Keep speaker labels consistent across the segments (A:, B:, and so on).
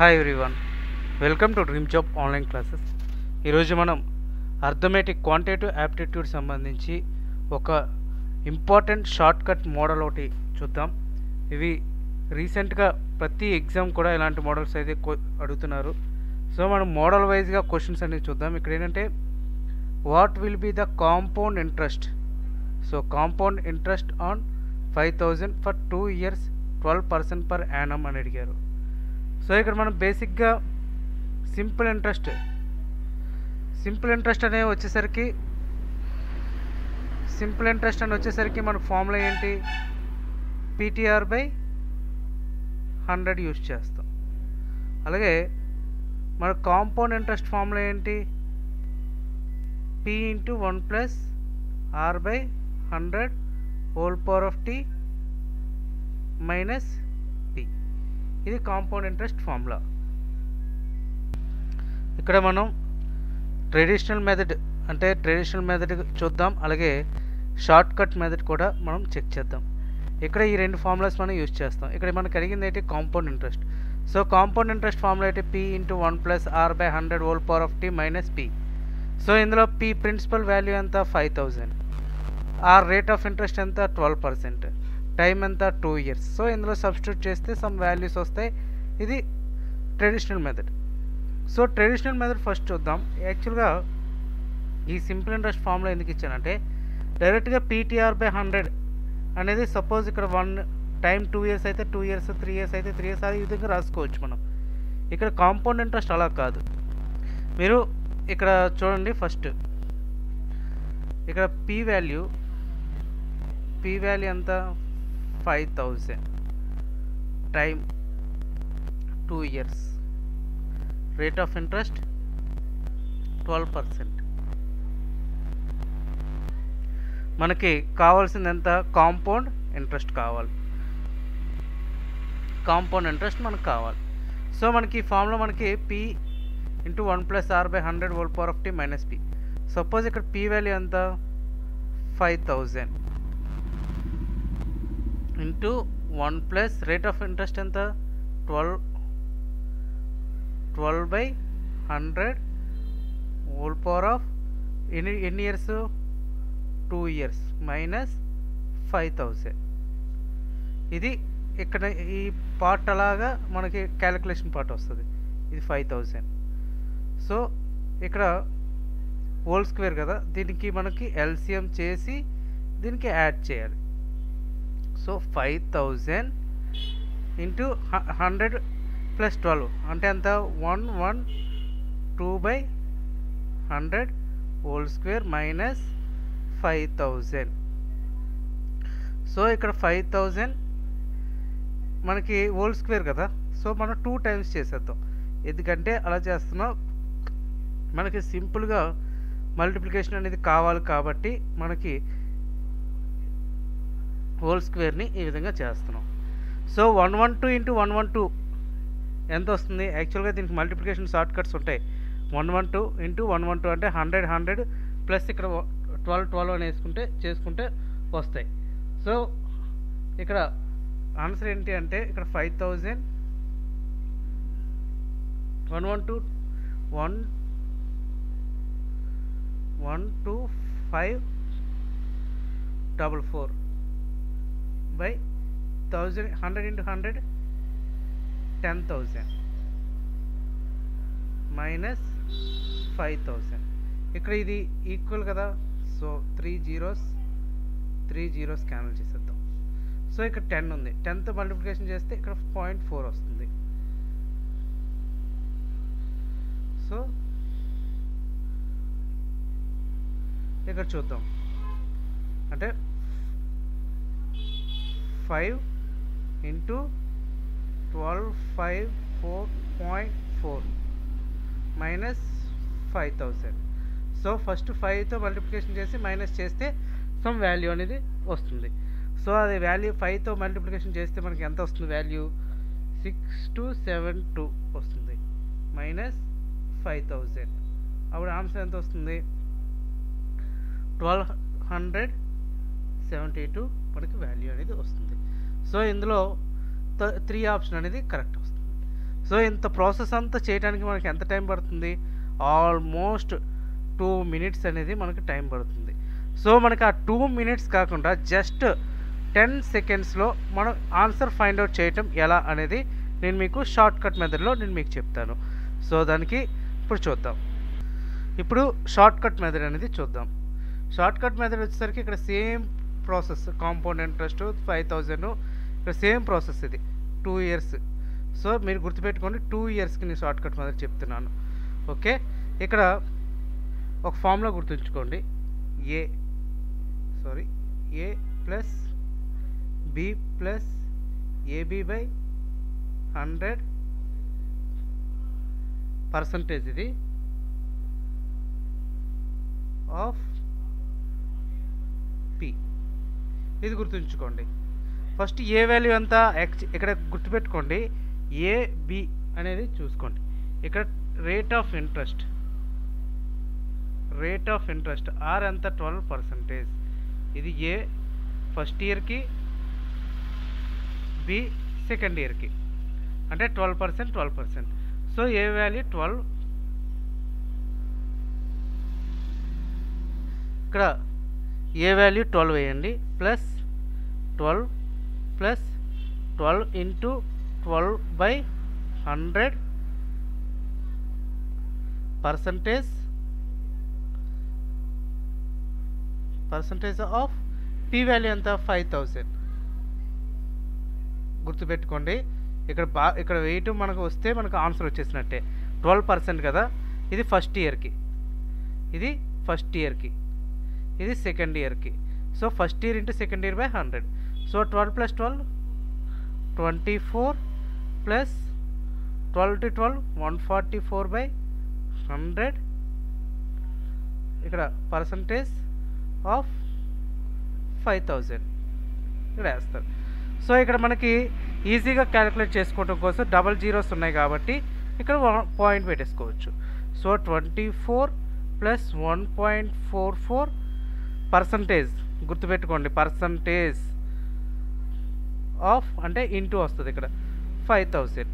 A: Hi everyone, welcome to dream job online classes. ఈరోజు మనం arithmetic quantitative aptitude సంబంధించి ఒక ఇంపార్టెంట్ షార్ట్ కట్ మోడల్ ఒకటి చూద్దాం. ఇవి రీసెంట్గా ప్రతి ఎగ్జామ్ కూడా ఇలాంటి మోడల్స్ అయితే అడుగుతున్నారు. సో మనం మోడల్ వైజ్గా క్వశ్చన్స్ అనేవి చూద్దాం. ఇక్కడ ఏంటంటే what will be the compound interest. So compound interest on 5,000 for 2 years 12% per annum అని అడిగారు. సో ఇక్కడ మనం బేసిక్గా సింపుల్ ఇంట్రెస్ట్ అనే వచ్చేసరికి మన ఫార్ములా ఏంటి, PTR/100 యూజ్ చేస్తాం. అలాగే మన కాంపౌండ్ ఇంట్రెస్ట్ ఫార్ములా ఏంటి, P × 1 + R/100 whole power of T minus P. ఇది కాంపౌండ్ ఇంట్రెస్ట్ ఫార్ములా. ఇక్కడ మనం ట్రెడిషనల్ మెథడ్ చూద్దాం, అలాగే షార్ట్ కట్ మెథడ్ కూడా మనం చెక్ చేద్దాం. ఇక్కడ ఈ రెండు ఫార్ములాస్ మనం యూజ్ చేస్తాం. ఇక్కడ మనకు అడిగింది ఏంటి, compound interest. So compound interest formula అయితే P × 1 + R/100 whole power of T minus P. So ఇందులో P ప్రిన్సిపల్ వాల్యూ ఎంత, 5,000. R రేట్ ఆఫ్ ఇంట్రెస్ట్ ఎంత, 12%. టైం ఎంత, 2 years. సో ఇందులో సబ్స్టిట్యూట్ చేస్తే సమ్ వాల్యూస్ వస్తాయి. ఇది traditional method. So traditional method first చూద్దాం. యాక్చువల్గా ఈ సింపుల్ ఇంట్రెస్ట్ ఫార్ములా ఎందుకు ఇచ్చానంటే, డైరెక్ట్గా PTR/100 అనేది సపోజ్ ఇక్కడ 1 టైం 2 years అయితే 2 years, 3 years అయితే 3 years, ఈ విధంగా రాసుకోవచ్చు మనం. ఇక్కడ కాంపౌండ్ ఇంట్రెస్ట్ అలా కాదు. మీరు ఇక్కడ చూడండి, ఫస్ట్ ఇక్కడ P వాల్యూ ఎంత, 5,000. Time 2 years. Rate of interest 12%. మనకి కావాల్సింది ఎంత, కాంపౌండ్ ఇంట్రెస్ట్ కావాలి. మనకు కావాలి. సో మనకి ఈ ఫార్ములా మనకి P × 1 + R/100 whole power of T minus P. Suppose ఇక్కడ P వాల్యూ ఎంత, 5,000 into 1 plus rate of interest ఎంత, 12/100 హోల్ పవర్ ఆఫ్ ఎన్ని ఇయర్స్, 2 years మైనస్ 5,000. ఇది ఇక్కడ ఈ పార్ట్ అలాగా మనకి క్యాలిక్యులేషన్ పార్ట్ వస్తుంది. ఇది 5,000. సో ఇక్కడ హోల్ స్క్వేర్ కదా, దీనికి మనకి LCM చేసి దీనికి యాడ్ చేయాలి. సో 5,000 ఇంటూ 100 + 12 అంటే ఎంత, 112/100 హోల్ స్క్వేర్ మైనస్ 5,000. సో ఇక్కడ 5,000 మనకి హోల్ స్క్వేర్ కదా, సో మనం 2 times చేసేద్దాం. ఎందుకంటే అలా చేస్తున్నాం, మనకి సింపుల్గా మల్టిప్లికేషన్ అనేది కావాలి కాబట్టి మనకి హోల్ స్క్వేర్ని ఈ విధంగా చేస్తున్నాం. సో 112 × 112 ఎంత వస్తుంది, యాక్చువల్గా దీనికి మల్టిప్లికేషన్ షార్ట్ కట్స్ ఉంటాయి. 112 × 112 అంటే 100 ప్లస్ ఇక్కడ 12 అని చేసుకుంటే వస్తాయి. సో ఇక్కడ ఆన్సర్ ఏంటి అంటే, ఇక్కడ 5,000 112,544 by 100 × 100 10,000 మైనస్ 5,000. ఇక్కడ ఇది ఈక్వల్ కదా, సో 3 zeros క్యాన్సిల్ చేసేద్దాం. సో ఇక్కడ 10 ఉంది, 10తో మల్టిప్లికేషన్ చేస్తే ఇక్కడ 0.4 వస్తుంది. సో ఇక్కడ చూద్దాం, అంటే 5 × 12,544 మైనస్ 5,000. సో ఫస్ట్ 5తో మల్టిప్లికేషన్ చేసి మైనస్ చేస్తే సమ్ వాల్యూ అనేది వస్తుంది. సో అది వాల్యూ 5తో మల్టిప్లికేషన్ చేస్తే మనకి ఎంత వస్తుంది, వాల్యూ 6272 వస్తుంది మైనస్ 5,000. అప్పుడు ఆన్సర్ ఎంత వస్తుంది, 1272 మనకి వాల్యూ అనేది వస్తుంది. సో ఇందులో 3 ఆప్షన్ అనేది కరెక్ట్ వస్తుంది. సో ఇంత ప్రాసెస్ అంతా చేయడానికి మనకి ఎంత టైం పడుతుంది? ఆల్మోస్ట్ 2 మినిట్స్ అనేది మనకి టైం పడుతుంది. సో మనకి ఆ 2 మినిట్స్ కాకుండా జస్ట్ 10 సెకండ్స్లో మనం ఆన్సర్ ఫైండ్ అవుట్ చేయటం ఎలా అనేది నేను మీకు షార్ట్ కట్ మెథడ్లో నేను మీకు చెప్తాను. సో దానికి ఇప్పుడు చూద్దాం. ఇప్పుడు షార్ట్ కట్ మెథడ్ అనేది చూద్దాం. షార్ట్ కట్ మెథడ్ వచ్చేసరికి ఇక్కడ సేమ్ ప్రాసెస్, కాంపౌండ్ ఇంట్రెస్ట్ 5000, ఇక్కడ సేమ్ ప్రాసెస్, ఇది 2 ఇయర్స్. సో మీరు గుర్తుపెట్టుకోండి, 2 ఇయర్స్కి నేను షార్ట్ కట్ మెథడ్ చెప్తున్నాను. ఓకే, ఇక్కడ ఒక ఫార్ములా గుర్తుంచుకోండి. A plus B plus AB by 100 percentage ఇది ఆఫ్ పి. ఇది గుర్తుంచుకోండి. ఫస్ట్ ఏ వాల్యూ ఎంత ఇక్కడ గుర్తుపెట్టుకోండి. ఏ బి అనేది చూసుకోండి. ఇక్కడ రేట్ ఆఫ్ ఇంట్రెస్ట్ ఆర్ ఎంత 12%. ఇది ఏ ఫస్ట్ ఇయర్కి, బి సెకండ్ ఇయర్కి, అంటే 12%. సో ఏ వాల్యూ 12. ఇక్కడ ఏ వాల్యూ 12 వేయండి, plus 12 plus 12 into 12/100 percentage of P value ఎంత 5000. గుర్తుపెట్టుకోండి, ఇక్కడ వేయటం మనకు వస్తే మనకు ఆన్సర్ వచ్చేసినట్టే. 12% కదా, ఇది ఫస్ట్ ఇయర్కి, ఇది సెకండ్ ఇయర్కి. So first year into second year by 100. So 12 plus 12 24 plus 12 to 12 144/100. ఇక్కడ పర్సంటేజ్ ఆఫ్ 5000 ఇక్కడ వేస్తారు. సో ఇక్కడ మనకి ఈజీగా క్యాలిక్యులేట్ చేసుకోవడం కోసం డబల్ జీరోస్ ఉన్నాయి కాబట్టి ఇక్కడ పాయింట్ పెట్టేసుకోవచ్చు. సో 24 ప్లస్ 1.44 పర్సంటేజ్, గుర్తుపెట్టుకోండి, పర్సంటేజ్ ఆఫ్ అంటే ఇంటూ వస్తుంది ఇక్కడ 5000.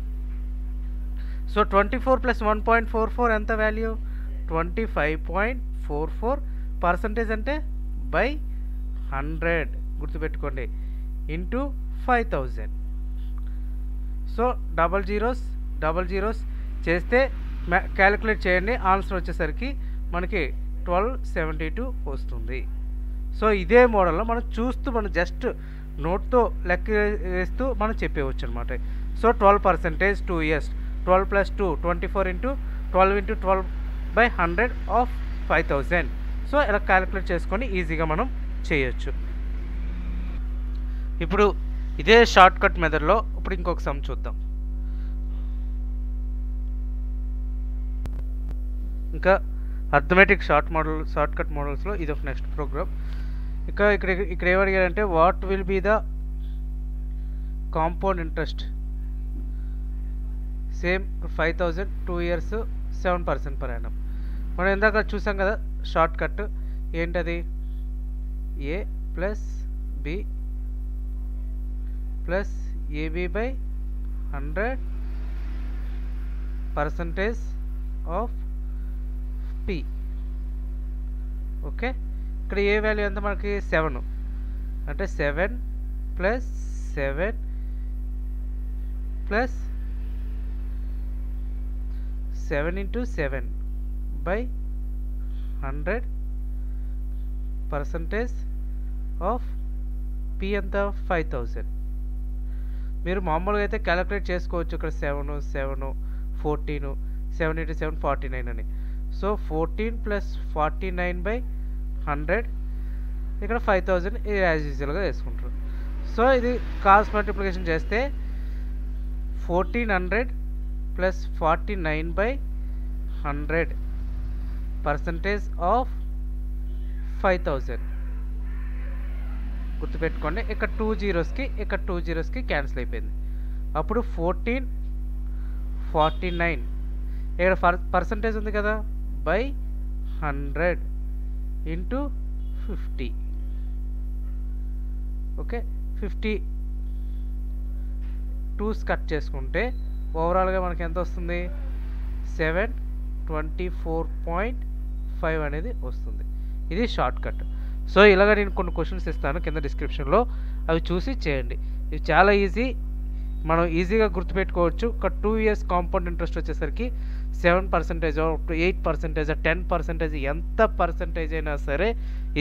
A: సో 24 ప్లస్ 1.44 ఎంత వాల్యూ? 25.44. పర్సంటేజ్ అంటే బై 100, గుర్తుపెట్టుకోండి, ఇంటూ 5000. సో డబల్ జీరోస్ చేస్తే క్యాలిక్యులేట్ చేయండి, ఆన్సర్ వచ్చేసరికి మనకి 1272 వస్తుంది. సో ఇదే మోడల్లో మనం చూస్తూ మనం జస్ట్ నోట్తో లెక్క వేస్తూ మనం చెప్పేవచ్చు అనమాట. So 12% 2 years, 12 plus 2 24 into 12 into 12/100 of 5000. So ఇలా క్యాలిక్యులేట్ చేసుకొని ఈజీగా మనం చేయొచ్చు. ఇప్పుడు ఇదే షార్ట్ కట్ మెథడ్లో ఇప్పుడు ఇంకొక సమ్ చూద్దాం. ఇంకా అర్థమెటిక్ షార్ట్ కట్ మోడల్స్లో ఇది ఒక నెక్స్ట్ ప్రోగ్రామ్. ఇక్కడ ఏమడిగారంటే what will be the compound interest, same 5000 2 years 7% per annum. మనం ఇందాక చూసాం కదా షార్ట్ కట్ ఏంటది? A plus B plus AB by 100 percentage of P. Okay, ఇక్కడ ఏ వాల్యూ ఎంత మనకి 7, అంటే 7 plus 7 plus 7 into 7/100 percentage of P ఎంత 5000. మీరు మామూలుగా అయితే క్యాలిక్యులేట్ చేసుకోవచ్చు. ఇక్కడ 7 14 7 ఇంటూ 7 49 అని. సో 14 ప్లస్ 49/100 ఇక్కడ 5000 యాజ్ యూజువల్గా వేసుకుంటారు. సో ఇది క్రాస్ మల్టిప్లికేషన్ చేస్తే 1400 ప్లస్ 49/100 పర్సంటేజ్ ఆఫ్ 5000. గుర్తుపెట్టుకోండి, ఇక్కడ 2 జీరోస్కి క్యాన్సిల్ అయిపోయింది. అప్పుడు 1449 ఇక్కడ పర్సంటేజ్ ఉంది కదా by 100 into 50. Okay, 50 2s cut చేసుకుంటే ఓవరాల్గా మనకి ఎంత వస్తుంది 724.5 అనేది వస్తుంది. ఇది షార్ట్ కట్. సో ఇలాగ నేను కొన్ని క్వశ్చన్స్ ఇస్తాను కింద డిస్క్రిప్షన్లో, అవి చూసి చేయండి. ఇవి చాలా ఈజీ, మనం ఈజీగా గుర్తుపెట్టుకోవచ్చు. ఒక 2 years కాంపౌండ్ ఇంట్రెస్ట్ వచ్చేసరికి 7%, 8%, 10%, ఎంత పర్సంటేజ్ అయినా సరే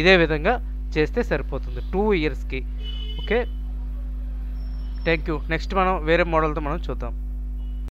A: ఇదే విధంగా చేస్తే సరిపోతుంది 2 yearsకి. Okay, thank you. నెక్స్ట్ మనం వేరే మోడల్తో మనం చూద్దాం.